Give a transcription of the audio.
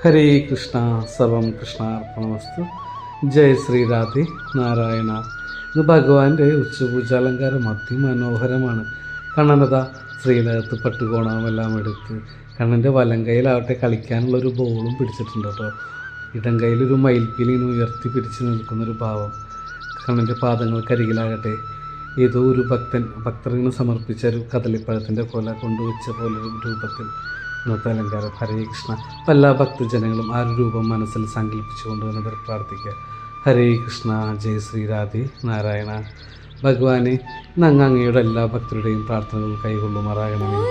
ഹരേ കൃഷ്ണ. സർവം കൃഷ്ണാർപ്പണമസ്തു. ജയ ശ്രീ രാധേ നാരായണ. ഇത് ഭഗവാന്റെ ഉച്ചപൂജാലങ്കാരം അതിമനോഹരമാണ്. കണ്ണനത ശ്രീനകത്ത് പട്ടുകോണമെല്ലാം എടുത്ത് കണ്ണൻ്റെ വലം കൈയിലാവട്ടെ കളിക്കാനുള്ളൊരു ബോളും പിടിച്ചിട്ടുണ്ട് കേട്ടോ. ഇടം കയ്യിലൊരു മയിൽപ്പീലിന് ഉയർത്തി പിടിച്ച് നിൽക്കുന്നൊരു ഭാവം. കണ്ണൻ്റെ പാദങ്ങൾക്കരികിലാകട്ടെ ഏതോ ഒരു ഭക്തറിന് സമർപ്പിച്ച ഒരു കദളിപ്പഴത്തിൻ്റെ കൊല കൊണ്ടുവച്ച പോലൊരു രൂപത്തിൽ ഇന്നത്തെ അലങ്കാരം. ഹരേ കൃഷ്ണ. എല്ലാ ഭക്തജനങ്ങളും ആ ഒരു രൂപം മനസ്സിൽ സങ്കല്പിച്ചുകൊണ്ട് തന്നെ പ്രാർത്ഥിക്കുക. ഹരേ കൃഷ്ണ. ജയ ശ്രീ രാധേ നാരായണ. ഭഗവാനെ, അങ്ങയുടെ എല്ലാ ഭക്തരുടെയും പ്രാർത്ഥനകൾ കൈകൊള്ളുമാറാകണമേ.